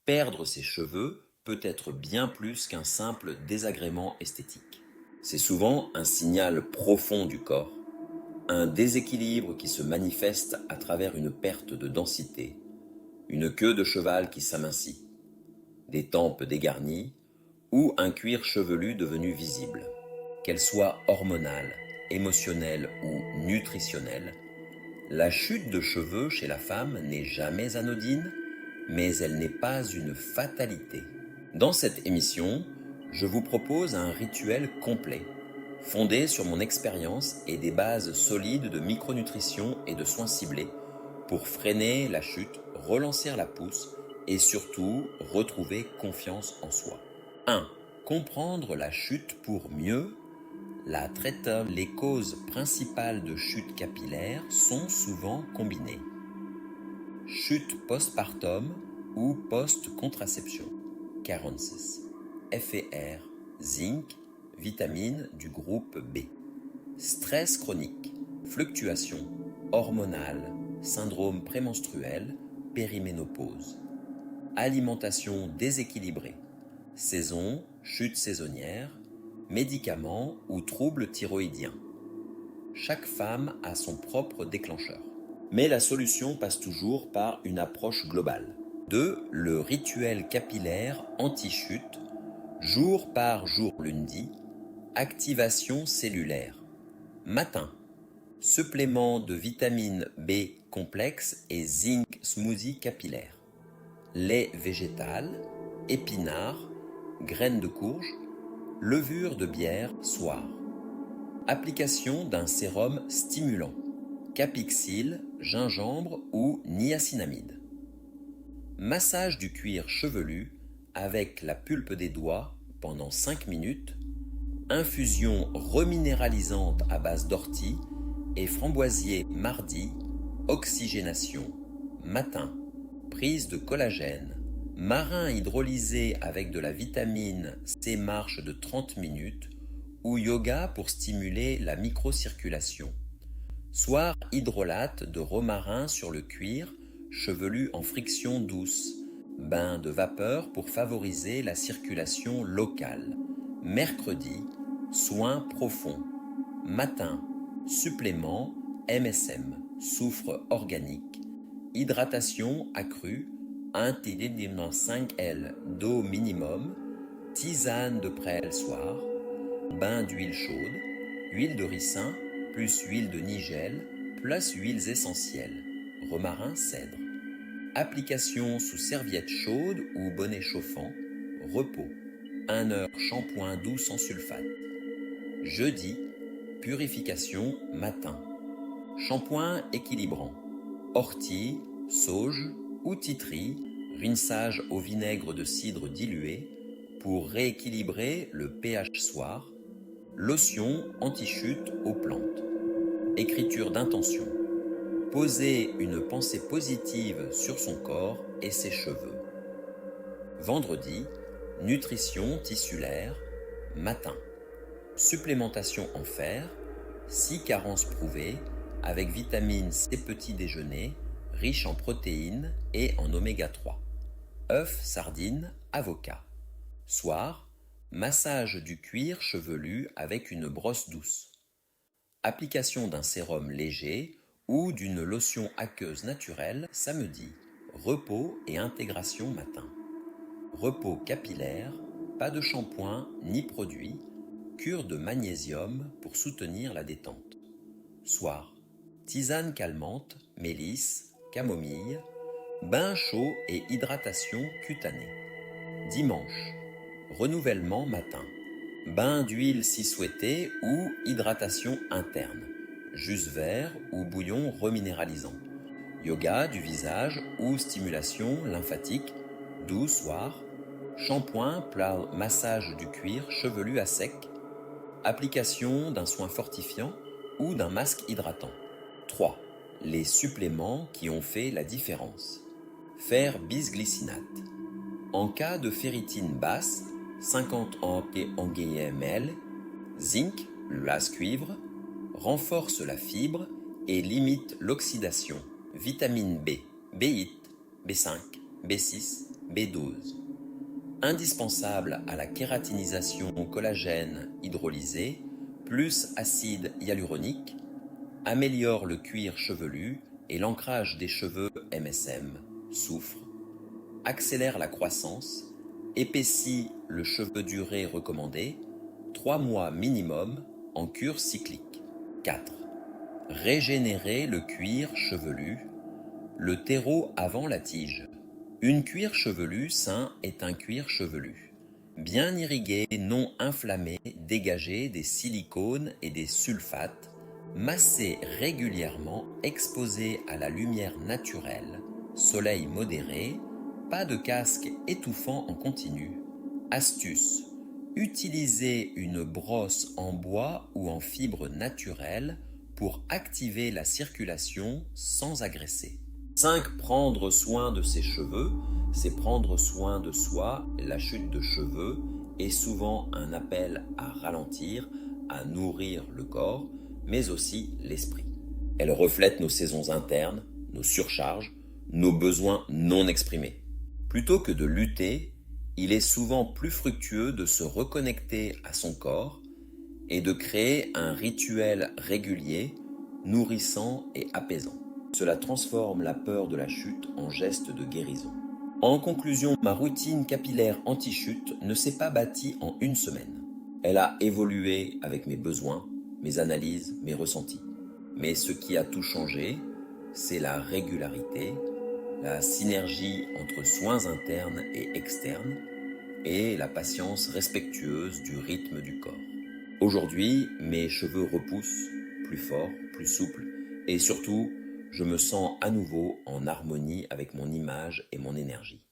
Perdre ses cheveux peut être bien plus qu'un simple désagrément esthétique. C'est souvent un signal profond du corps, un déséquilibre qui se manifeste à travers une perte de densité, une queue de cheval qui s'amincit, des tempes dégarnies ou un cuir chevelu devenu visible. Qu'elle soit hormonale, émotionnelle ou nutritionnelle, la chute de cheveux chez la femme n'est jamais anodine, mais elle n'est pas une fatalité. Dans cette émission, je vous propose un rituel complet, fondé sur mon expérience et des bases solides de micronutrition et de soins ciblés pour freiner la chute, relancer la pousse et surtout retrouver confiance en soi. 1. Comprendre la chute pour mieux la traite. Les causes principales de chute capillaire sont souvent combinées. Chute postpartum ou post-contraception. 46. FR, zinc, vitamines du groupe B. Stress chronique, fluctuations hormonales, syndrome prémenstruel, périménopause. Alimentation déséquilibrée, saison, chute saisonnière, médicaments ou troubles thyroïdiens. Chaque femme a son propre déclencheur. Mais la solution passe toujours par une approche globale. 2. Le rituel capillaire anti-chute, jour par jour lundi, activation cellulaire. Matin, supplément de vitamine B complexe et zinc smoothie capillaire. Lait végétal, épinards, graines de courge, levure de bière soir. Application d'un sérum stimulant, capixyle, gingembre ou niacinamide. Massage du cuir chevelu avec la pulpe des doigts pendant 5 minutes. Infusion reminéralisante à base d'ortie et framboisier mardi. Oxygénation. Matin. Prise de collagène. Marin hydrolysé avec de la vitamine C marche de 30 minutes ou yoga pour stimuler la microcirculation. Soir hydrolate de romarin sur le cuir chevelu en friction douce. Bain de vapeur pour favoriser la circulation locale. Mercredi, soins profonds. Matin, supplément MSM, soufre organique. Hydratation accrue, 1,5 L d'eau minimum. Tisane de prêle soir. Bain d'huile chaude, huile de ricin, plus huile de nigel, plus huiles essentielles, romarin, cèdre. Application sous serviette chaude ou bonnet chauffant, repos. 1 heure shampoing doux sans sulfate. Jeudi, purification matin. Shampoing équilibrant, ortie, sauge ou titri, rinçage au vinaigre de cidre dilué pour rééquilibrer le pH soir. Lotion anti-chute aux plantes. Écriture d'intention. Poser une pensée positive sur son corps et ses cheveux. Vendredi, nutrition tissulaire, matin. Supplémentation en fer, 6 carences prouvées, avec vitamine C petit déjeuner, riche en protéines et en oméga 3. Œufs, sardines, avocat. Soir, massage du cuir chevelu avec une brosse douce. Application d'un sérum léger ou d'une lotion aqueuse naturelle samedi. Repos et intégration matin. Repos capillaire, pas de shampoing ni produit. Cure de magnésium pour soutenir la détente. Soir, tisane calmante, mélisse, camomille. Bain chaud et hydratation cutanée. Dimanche, renouvellement matin. Bain d'huile si souhaité ou hydratation interne. Jus vert ou bouillon reminéralisant. Yoga du visage ou stimulation lymphatique, doux soir. Shampoing, plat massage du cuir chevelu à sec. Application d'un soin fortifiant ou d'un masque hydratant. 3. Les suppléments qui ont fait la différence. Fer bisglycinate. En cas de ferritine basse, 50 ml, zinc, l'as cuivre, renforce la fibre et limite l'oxydation. Vitamine B, B8, B5, B6, B12. Indispensable à la kératinisation collagène hydrolysé, plus acide hyaluronique, améliore le cuir chevelu et l'ancrage des cheveux MSM, soufre, accélère la croissance, épaissit le cheveu duré recommandé, 3 mois minimum en cure cyclique. 4. Régénérer le cuir chevelu, le terreau avant la tige. Une cuir chevelu sain est un cuir chevelu, bien irrigué, non inflammé, dégagé des silicones et des sulfates, massé régulièrement, exposé à la lumière naturelle, soleil modéré, pas de casque étouffant en continu. Astuce: utilisez une brosse en bois ou en fibre naturelle pour activer la circulation sans agresser. 5. Prendre soin de ses cheveux, c'est prendre soin de soi. La chute de cheveux est souvent un appel à ralentir, à nourrir le corps, mais aussi l'esprit. Elle reflète nos saisons internes, nos surcharges, nos besoins non exprimés. Plutôt que de lutter, il est souvent plus fructueux de se reconnecter à son corps et de créer un rituel régulier, nourrissant et apaisant. Cela transforme la peur de la chute en geste de guérison. En conclusion, ma routine capillaire anti-chute ne s'est pas bâtie en une semaine. Elle a évolué avec mes besoins, mes analyses, mes ressentis. Mais ce qui a tout changé, c'est la régularité, la synergie entre soins internes et externes et la patience respectueuse du rythme du corps. Aujourd'hui, mes cheveux repoussent, plus forts, plus souples, et surtout, je me sens à nouveau en harmonie avec mon image et mon énergie.